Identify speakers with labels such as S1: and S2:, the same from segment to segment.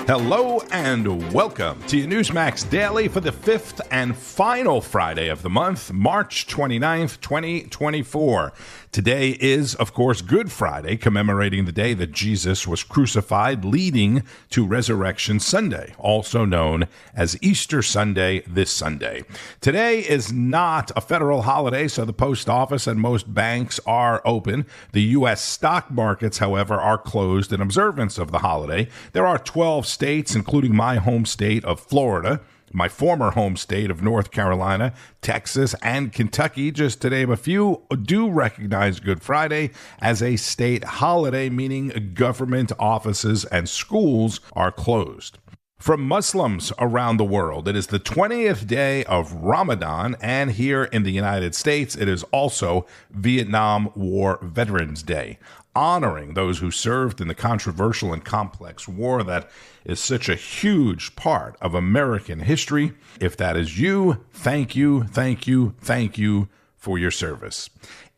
S1: Hello and welcome to your Newsmax Daily for the fifth and final Friday of the month, March 29th, 2024. Today is, of course, Good Friday, commemorating the day that Jesus was crucified, leading to Resurrection Sunday, also known as Easter Sunday this Sunday. Today is not a federal holiday, so the post office and most banks are open. The U.S. stock markets, however, are closed in observance of the holiday. There are 12 states, including my home state of Florida, my former home state of North Carolina, Texas, and Kentucky, just to name a few, do recognize Good Friday as a state holiday, meaning government offices and schools are closed. For Muslims around the world, it is the 20th day of Ramadan, and here in the United States, it is also Vietnam War Veterans Day, honoring those who served in the controversial and complex war that is such a huge part of American history. If that is you, thank you, thank you, thank you for your service.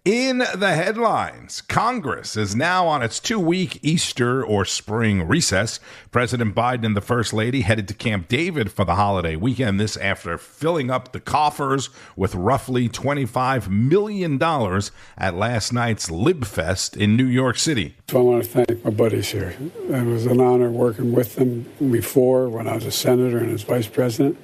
S1: In the headlines, Congress is now on its 2-week Easter or spring recess. President Biden and the First Lady headed to Camp David for the holiday weekend. This after filling up the coffers with roughly $25 million at last night's LibFest in New York City.
S2: So I want to thank my buddies here. It was an honor working with them before when I was a senator and as vice president,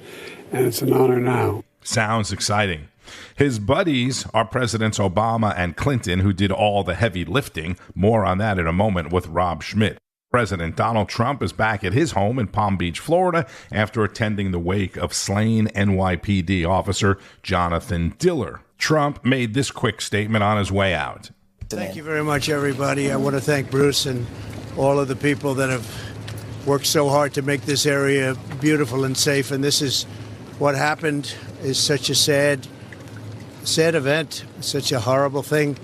S2: and it's an honor now.
S1: Sounds exciting. His buddies are Presidents Obama and Clinton, who did all the heavy lifting. More on that in a moment with Rob Schmitt. President Donald Trump is back at his home in Palm Beach, Florida, after attending the wake of slain NYPD officer Jonathan Diller. Trump made this quick statement on his way out.
S3: Thank you very much, everybody. I want to thank Bruce and all of the people that have worked so hard to make this area beautiful and safe. And this is what happened. Is such a sad event, such a horrible thing,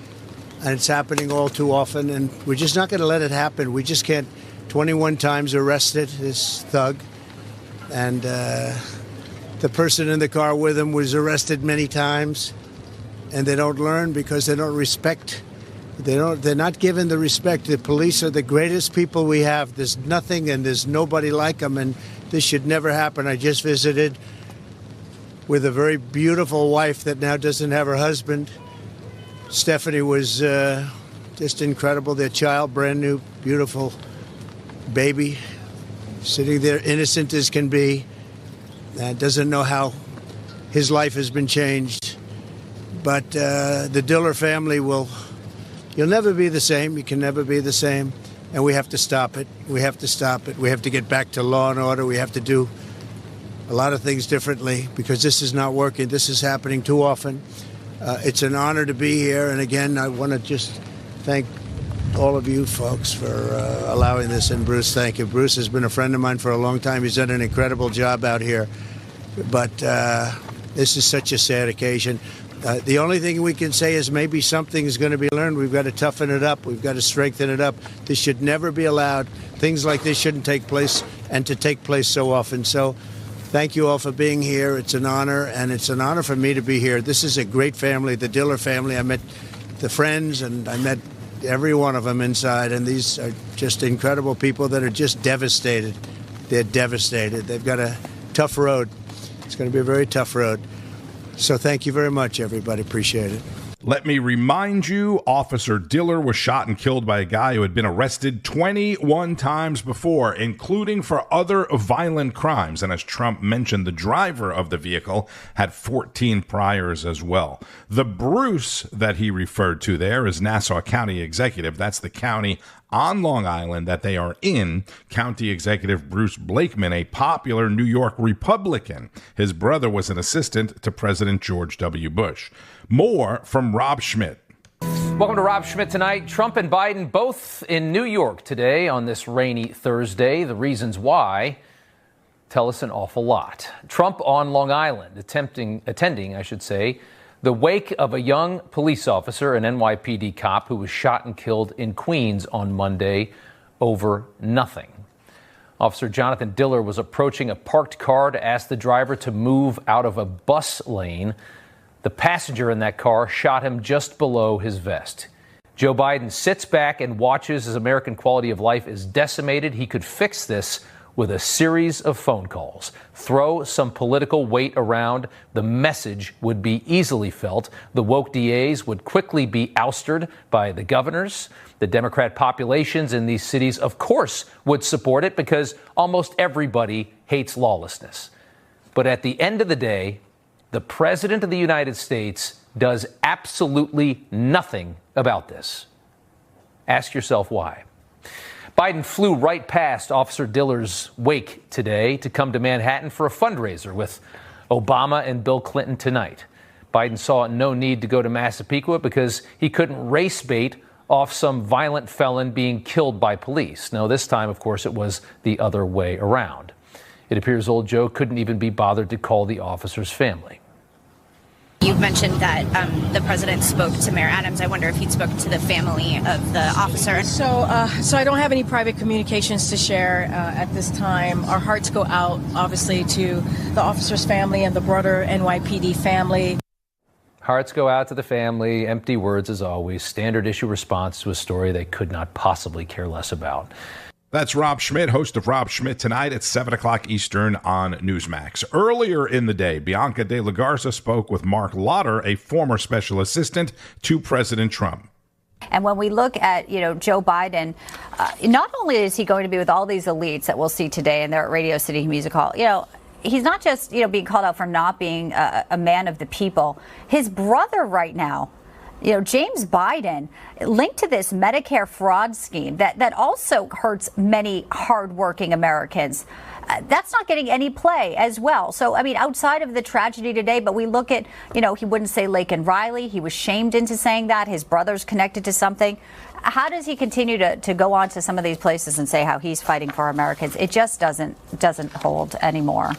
S3: and it's happening all too often, and we're just not going to let it happen. We just can't. 21 times arrested, this thug, and the person in the car with him was arrested many times, and they don't learn because they don't respect. They're not given the respect. The police are the greatest people we have. There's nothing and there's nobody like them, and this should never happen. I just visited with a very beautiful wife that now doesn't have her husband. Stephanie was just incredible. Their child, brand new, beautiful baby, sitting there innocent as can be, doesn't know how his life has been changed. But the Diller family you'll never be the same. You can never be the same. And we have to stop it. We have to stop it. We have to get back to law and order. We have to do a lot of things differently because this is not working. This is happening too often. It's an honor to be here. And again, I want to just thank all of you folks for allowing this. And Bruce, thank you. Bruce has been a friend of mine for a long time. He's done an incredible job out here. But this is such a sad occasion. The only thing we can say is maybe something is going to be learned. We've got to toughen it up. We've got to strengthen it up. This should never be allowed. Things like this shouldn't take place and to take place so often. So thank you all for being here. It's an honor, and it's an honor for me to be here. This is a great family, the Diller family. I met the friends, and I met every one of them inside, and these are just incredible people that are just devastated. They're devastated. They've got a tough road. It's going to be a very tough road. So thank you very much, everybody. Appreciate it.
S1: Let me remind you, Officer Diller was shot and killed by a guy who had been arrested 21 times before, including for other violent crimes. And as Trump mentioned, the driver of the vehicle had 14 priors as well. The Bruce that he referred to there is Nassau County Executive. That's the county on Long Island that they are in. County Executive Bruce Blakeman, a popular New York Republican. His brother was an assistant to President George W. Bush. More from Rob Schmitt.
S4: Welcome to Rob Schmitt Tonight. Trump and Biden both in New York today on this rainy Thursday. The reasons why tell us an awful lot. Trump on Long Island attending, the wake of a young police officer, an NYPD cop who was shot and killed in Queens on Monday over nothing. Officer Jonathan Diller was approaching a parked car to ask the driver to move out of a bus lane. The passenger in that car shot him just below his vest. Joe Biden sits back and watches as American quality of life is decimated. He could fix this with a series of phone calls. Throw some political weight around, the message would be easily felt. The woke DAs would quickly be ousted by the governors. The Democrat populations in these cities, of course, would support it because almost everybody hates lawlessness. But at the end of the day, the President of the United States does absolutely nothing about this. Ask yourself why. Biden flew right past Officer Diller's wake today to come to Manhattan for a fundraiser with Obama and Bill Clinton tonight. Biden saw no need to go to Massapequa because he couldn't race bait off some violent felon being killed by police. No, this time, of course, it was the other way around. It appears old Joe couldn't even be bothered to call the officer's family.
S5: You've mentioned that the president spoke to Mayor Adams. I wonder if he'd spoken to the family of the officer.
S6: So I don't have any private communications to share at this time. Our hearts go out, obviously, to the officer's family and the broader NYPD family.
S4: Hearts go out to the family. Empty words, as always. Standard issue response to a story they could not possibly care less about.
S1: That's Rob Schmitt, host of Rob Schmitt Tonight at 7 o'clock Eastern on Newsmax. Earlier in the day, Bianca De La Garza spoke with Marc Lotter, a former special assistant to President Trump.
S7: And when we look at, Joe Biden, not only is he going to be with all these elites that we'll see today, and they're at Radio City Music Hall, he's not just, being called out for not being a man of the people. His brother right now, James Biden, linked to this Medicare fraud scheme that also hurts many hardworking Americans. That's not getting any play as well. So, outside of the tragedy today, but we look at, he wouldn't say Laken Riley. He was shamed into saying that. His brother's connected to something. How does he continue to go on to some of these places and say how he's fighting for Americans? It just doesn't hold anymore.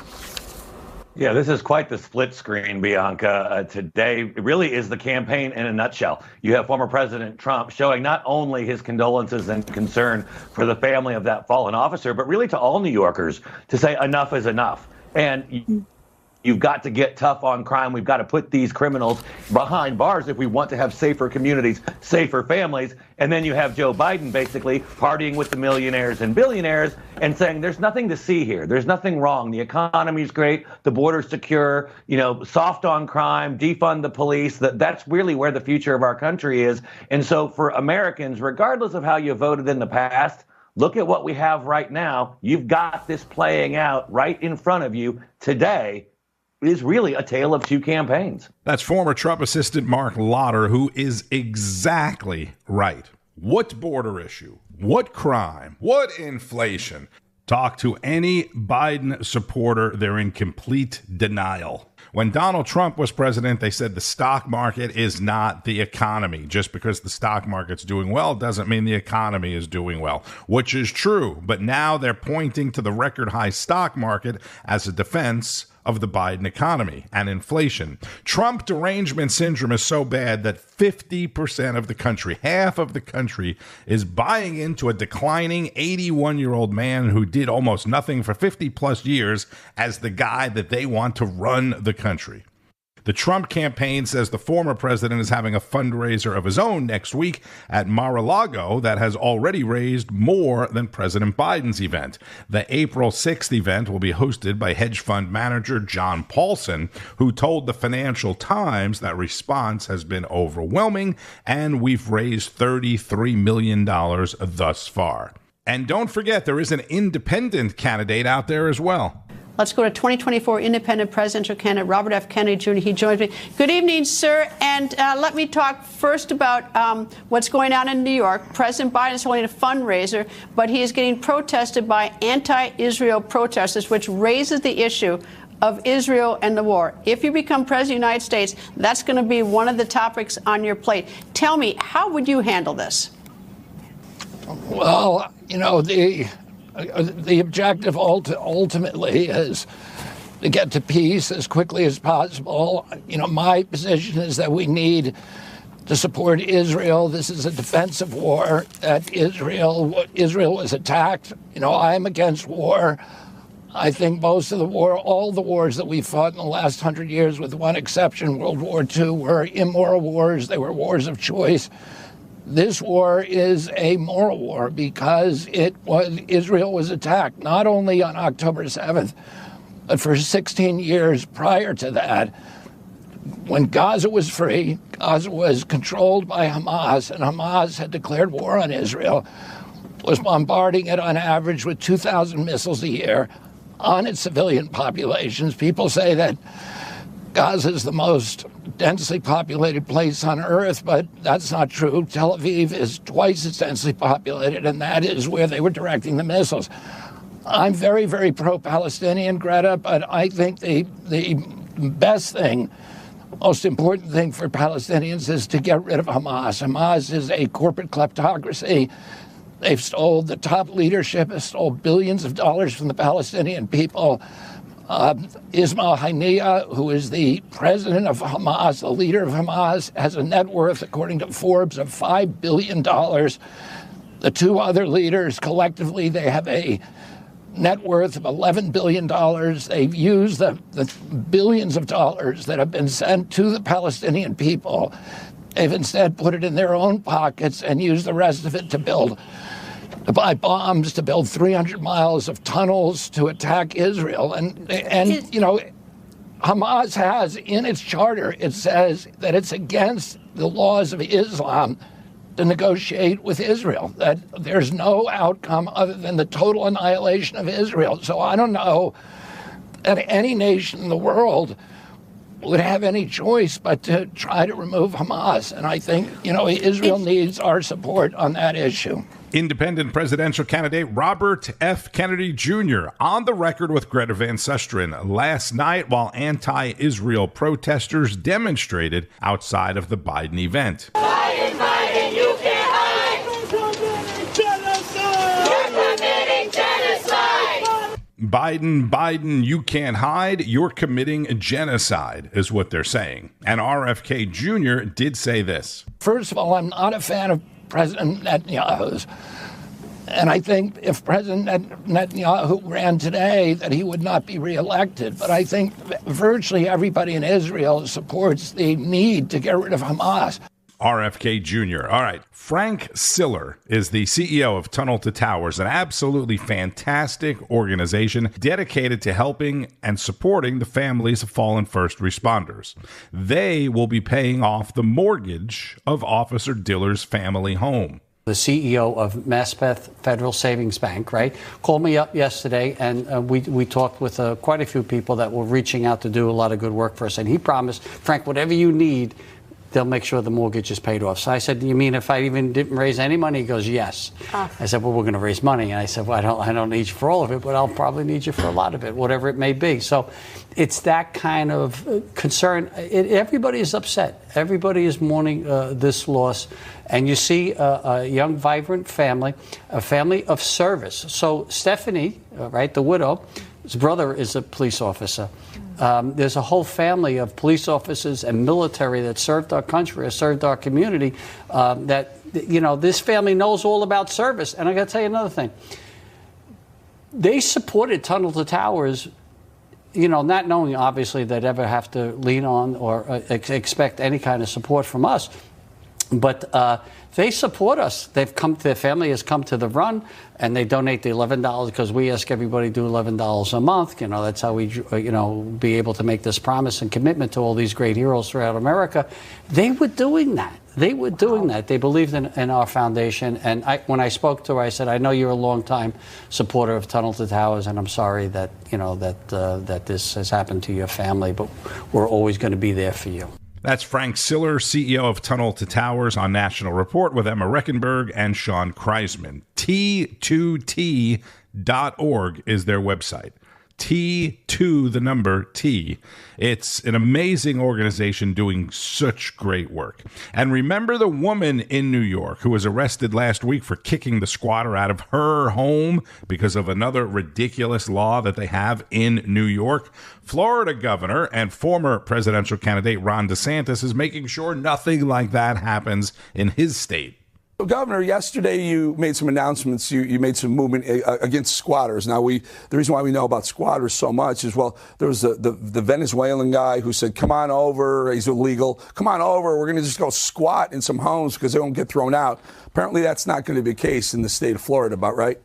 S8: Yeah, this is quite the split screen, Bianca. Today really is the campaign in a nutshell. You have former President Trump showing not only his condolences and concern for the family of that fallen officer, but really to all New Yorkers to say enough is enough. And you've got to get tough on crime. We've got to put these criminals behind bars if we want to have safer communities, safer families. And then you have Joe Biden basically partying with the millionaires and billionaires and saying there's nothing to see here. There's nothing wrong. The economy's great. The border's secure. Soft on crime, defund the police. That's really where the future of our country is. And so for Americans, regardless of how you voted in the past, look at what we have right now. You've got this playing out right in front of you today. Is really a tale of two campaigns.
S1: That's former Trump assistant Marc Lotter, who is exactly right. What border issue? What crime? What inflation? Talk to any Biden supporter, they're in complete denial. When Donald Trump was president, they said the stock market is not the economy. Just because the stock market's doing well doesn't mean the economy is doing well, which is true. But now they're pointing to the record high stock market as a defense of the Biden economy and inflation. Trump derangement syndrome is so bad that 50% of the country, half of the country, is buying into a declining 81-year-old man who did almost nothing for 50 plus years as the guy that they want to run the country. The Trump campaign says the former president is having a fundraiser of his own next week at Mar-a-Lago that has already raised more than President Biden's event. The April 6th event will be hosted by hedge fund manager John Paulson, who told the Financial Times that response has been overwhelming and we've raised $33 million thus far. And don't forget, there is an independent candidate out there as well.
S9: Let's go to 2024 independent presidential candidate Robert F. Kennedy Jr. He joins me. Good evening, sir. And let me talk first about what's going on in New York. President Biden is holding a fundraiser, but he is getting protested by anti-Israel protesters, which raises the issue of Israel and the war. If you become president of the United States, that's going to be one of the topics on your plate. Tell me, how would you handle this?
S10: Well, the objective ultimately is to get to peace as quickly as possible. My position is that we need to support Israel. This is a defensive war. That Israel was attacked. I'm against war. I think most of the war, all the wars that we fought in the last 100 years, with one exception, World War II, were immoral wars. They were wars of choice. This war is a moral war because Israel was attacked not only on October 7th, but for 16 years prior to that. When Gaza was free, Gaza was controlled by Hamas, and Hamas had declared war on Israel, was bombarding it on average with 2,000 missiles a year on its civilian populations. People say that Gaza is the most densely populated place on earth, but that's not true. Tel Aviv is twice as densely populated, and that is where they were directing the missiles. I'm very, very pro-Palestinian, Greta, but I think the best thing, most important thing for Palestinians is to get rid of Hamas. Hamas is a corporate kleptocracy. They've stole the top leadership, has stole billions of dollars from the Palestinian people. Ismail Haniyeh, who is the president of Hamas, the leader of Hamas, has a net worth, according to Forbes, of $5 billion. The two other leaders, collectively, they have a net worth of $11 billion. They've used the billions of dollars that have been sent to the Palestinian people. They've instead put it in their own pockets and used the rest of it to buy bombs, to build 300 miles of tunnels to attack Israel. And you know, Hamas has in its charter, it says that it's against the laws of Islam to negotiate with Israel, that there's no outcome other than the total annihilation of Israel. So I don't know that any nation in the world would have any choice but to try to remove Hamas. And I think, you know, Israel needs our support on that issue.
S1: Independent presidential candidate Robert F. Kennedy Jr. on the record with Greta Van Susteren last night while anti-Israel protesters demonstrated outside of the Biden event.
S11: Biden, Biden, you can't hide! You're committing genocide!
S1: Biden, you can't hide. You're committing genocide, is what they're saying. And RFK Jr. did say this.
S10: First of all, I'm not a fan of President Netanyahu's. And I think if President Netanyahu ran today, that he would not be reelected. But I think virtually everybody in Israel supports the need to get rid of Hamas.
S1: RFK Jr. All right. Frank Siller is the CEO of Tunnel to Towers, an absolutely fantastic organization dedicated to helping and supporting the families of fallen first responders. They will be paying off the mortgage of Officer Diller's family home.
S12: The CEO of Maspeth Federal Savings Bank, right, called me up yesterday, and we talked with quite a few people that were reaching out to do a lot of good work for us. And he promised, Frank, whatever you need, they'll make sure the mortgage is paid off. So I said, you mean if I even didn't raise any money? He goes, yes. I said, well, we're going to raise money. And I said, well, I don't need you for all of it, but I'll probably need you for a lot of it, whatever it may be. So it's that kind of concern. Everybody is upset. Everybody is mourning this loss. And you see a young, vibrant family, a family of service. So Stephanie, right, the widow, his brother is a police officer. There's a whole family of police officers and military that served our country, served our community, that, you know, this family knows all about service. And I got to tell you another thing. They supported Tunnel to Towers, you know, not knowing, obviously, they'd ever have to lean on or expect any kind of support from us. But they support us. Their family has come to the run, and they donate the $11 because we ask everybody to do $11 a month. You know, that's how we, you know, be able to make this promise and commitment to all these great heroes throughout America. They were doing that. They were doing that. They believed in our foundation. And when I spoke to her, I said, I know you're a longtime supporter of Tunnel to Towers, and I'm sorry that, you know, that this has happened to your family, but we're always going to be there for you.
S1: That's Frank Siller, CEO of Tunnel to Towers, on National Report with Emma Reckenberg and Sean Kreisman. T2T.org is their website. T2, the number T. It's an amazing organization doing such great work. And remember the woman in New York who was arrested last week for kicking the squatter out of her home because of another ridiculous law that they have in New York? Florida governor and former presidential candidate Ron DeSantis is making sure nothing like that happens in his state.
S13: So, Governor, yesterday you made some announcements. You made some movement against squatters. Now, the reason why we know about squatters so much is, well, there was the Venezuelan guy who said, come on over. He's illegal. Come on over. We're going to just go squat in some homes because they won't get thrown out. Apparently, that's not going to be the case in the state of Florida, about right?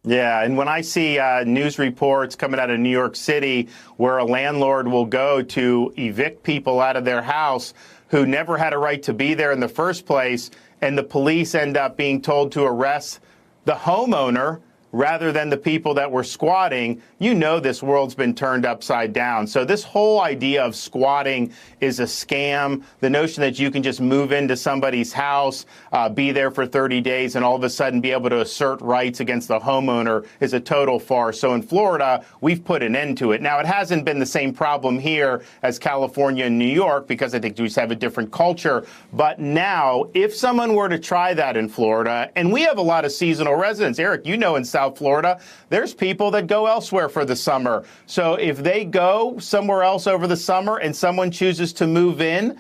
S14: Yeah, and when I see news reports coming out of New York City where a landlord will go to evict people out of their house who never had a right to be there in the first place, and the police end up being told to arrest the homeowner rather than the people that were squatting, you know this world's been turned upside down. So this whole idea of squatting is a scam. The notion that you can just move into somebody's house, be there for 30 days, and all of a sudden be able to assert rights against the homeowner is a total farce. So in Florida, we've put an end to it. Now, it hasn't been the same problem here as California and New York because I think we just have a different culture. But now, if someone were to try that in Florida, and we have a lot of seasonal residents, Eric, you know, in South Florida, there's people that go elsewhere for the summer. So if they go somewhere else over the summer and someone chooses to move in,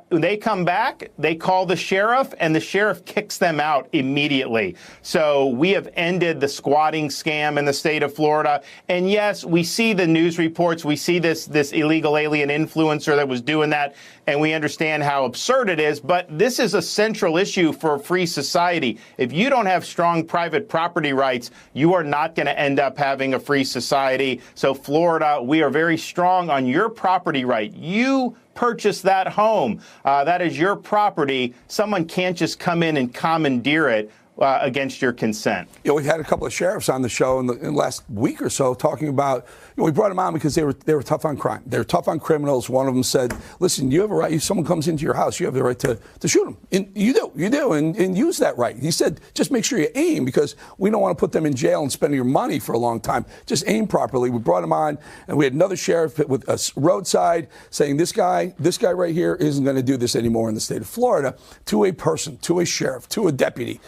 S14: they come back, they call the sheriff, and the sheriff kicks them out immediately. So we have ended the squatting scam in the state of Florida. And yes, we see the news reports. We see this illegal alien influencer that was doing that, and we understand how absurd it is. But this is a central issue for a free society. If you don't have strong private property rights, you are not going to end up having a free society. So Florida, we are very strong on your property right. You purchase that home. That is your property. Someone can't just come in and commandeer it against your consent.
S13: You know, we've had a couple of sheriffs on the show in the last week or so talking about, you know, we brought them on because they were tough on crime. They were tough on criminals. One of them said, listen, you have a right. If someone comes into your house, you have the right to shoot them. And you do, and use that right. He said, just make sure you aim because we don't want to put them in jail and spend your money for a long time. Just aim properly. We brought him on, and we had another sheriff with a roadside saying, this guy right here isn't going to do this anymore in the state of Florida, to a person, to a sheriff, to a deputy.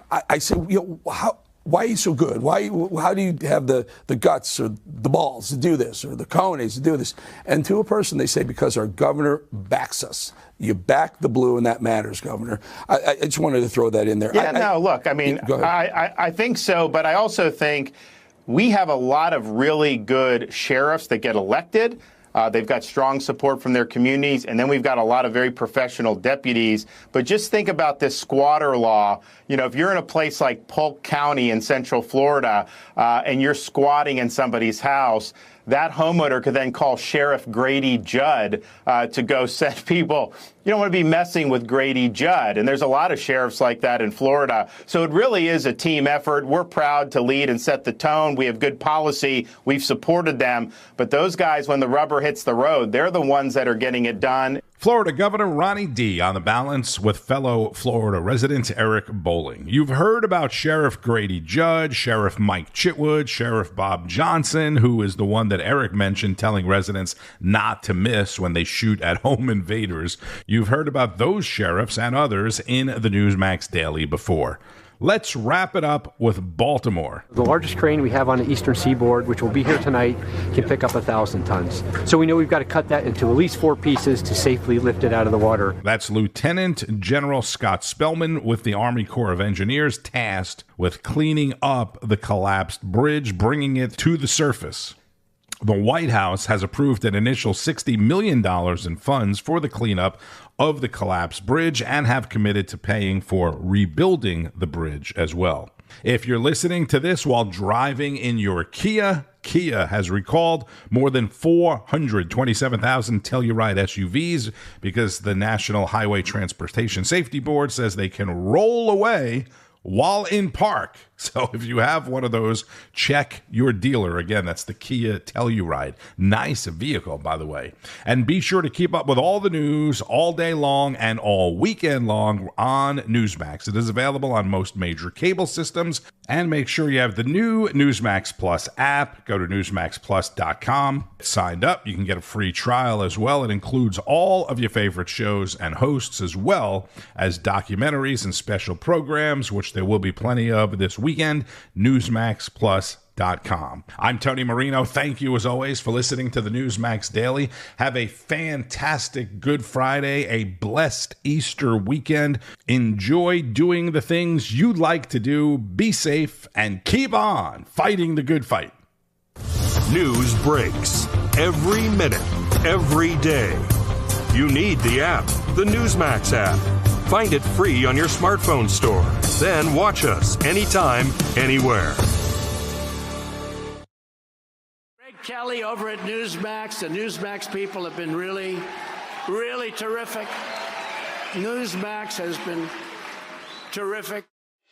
S13: I said, you know, why are you so good? How do you have the guts or the balls to do this or the cojones to do this? And to a person, they say, because our governor backs us. You back the blue, and that matters, Governor. I just wanted to throw that in there.
S14: Yeah, look, I mean, I think so, but I also think we have a lot of really good sheriffs that get elected. They've got strong support from their communities, and then we've got a lot of very professional deputies. But just think about this squatter law. You know, if you're in a place like Polk County in Central Florida and you're squatting in somebody's house, that homeowner could then call Sheriff Grady Judd to go send people. You don't want to be messing with Grady Judd. And there's a lot of sheriffs like that in Florida. So it really is a team effort. We're proud to lead and set the tone. We have good policy. We've supported them. But those guys, when the rubber hits the road, they're the ones that are getting it done.
S1: Florida Governor Ronnie D. on the balance with fellow Florida resident Eric Bolling. You've heard about Sheriff Grady Judd, Sheriff Mike Chitwood, Sheriff Bob Johnson, who is the one that Eric mentioned telling residents not to miss when they shoot at home invaders. You've heard about those sheriffs and others in the Newsmax Daily before. Let's wrap it up with Baltimore.
S15: The largest crane we have on the eastern seaboard, which will be here tonight, can pick up 1,000 tons. So we know we've got to cut that into at least 4 pieces to safely lift it out of the water.
S1: That's Lieutenant General Scott Spellman with the Army Corps of Engineers tasked with cleaning up the collapsed bridge, bringing it to the surface. The White House has approved an initial $60 million in funds for the cleanup of the collapsed bridge and have committed to paying for rebuilding the bridge as well. If you're listening to this while driving in your Kia has recalled more than 427,000 Telluride SUVs because the National Highway Transportation Safety Board says they can roll away while in park. So if you have one of those, check your dealer. Again, that's the Kia Telluride. Nice vehicle, by the way. And be sure to keep up with all the news all day long and all weekend long on Newsmax. It is available on most major cable systems. And make sure you have the new Newsmax Plus app. Go to newsmaxplus.com. Signed up. You can get a free trial as well. It includes all of your favorite shows and hosts, as well as documentaries and special programs, which there will be plenty of this week weekend. Newsmaxplus.com. I'm Tony Marino. Thank you, as always, for listening to the Newsmax Daily. Have a fantastic Good Friday, a blessed Easter weekend. Enjoy doing the things you like to do. Be safe and keep on fighting the good fight.
S16: News breaks every minute, every day. You need the app, the Newsmax app. Find it free on your smartphone store. Then watch us anytime, anywhere.
S17: Greg Kelly over at Newsmax. The Newsmax people have been really, really terrific. Newsmax has been terrific.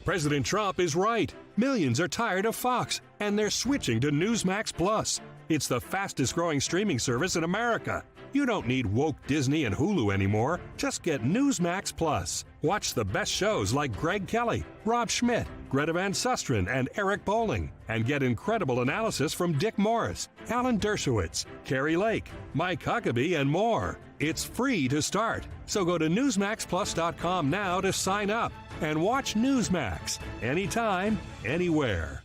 S16: President Trump is right. Millions are tired of Fox, and they're switching to Newsmax Plus. It's the fastest growing streaming service in America. You don't need woke Disney and Hulu anymore. Just get Newsmax Plus. Watch the best shows like Greg Kelly, Rob Schmitt, Greta Van Susteren, and Eric Bolling. And get incredible analysis from Dick Morris, Alan Dershowitz, Carrie Lake, Mike Huckabee, and more. It's free to start. So go to NewsmaxPlus.com now to sign up and watch Newsmax anytime, anywhere.